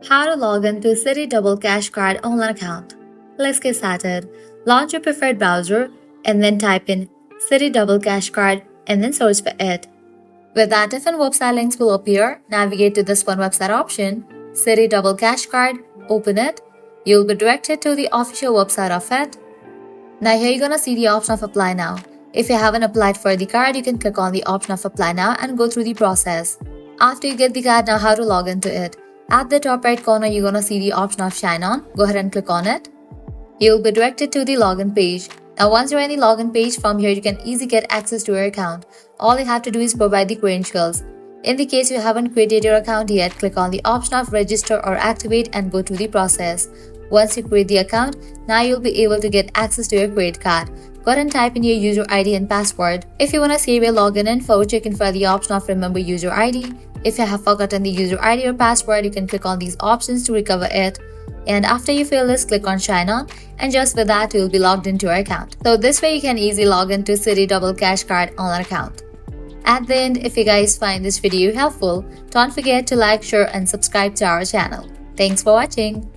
How to log into Citi Double Cash Card online account. Let's get started. Launch your preferred browser and then type in Citi Double Cash Card and then search for it. With that, different website links will appear. Navigate to this one website option, Citi Double Cash Card, open it. You'll be directed to the official website of it. Now here you're gonna see the option of apply now. If you haven't applied for the card, you can click on the option of apply now and go through the process. After you get the card, now how to log into it. At the top right corner, you're gonna see the option of sign on. Go ahead and click on it. You'll be directed to the login page. Now once you're in the login page, from here you can easily get access to your account. All you have to do is provide the credentials. In the case you haven't created your account yet, click on the option of register or activate and go through the process. Once you create the account, now you'll be able to get access to your credit card. Go ahead and type in your user ID and password. If you want to save your login info, check in for the option of remember user ID. If you have forgotten the user ID or password, you can click on these options to recover it. And after you fill this, click on sign on, and just with that, you'll be logged into your account. So this way you can easily log into Citi Double Cash Card online account. At the end, if you guys find this video helpful, don't forget to like, share and subscribe to our channel. Thanks for watching.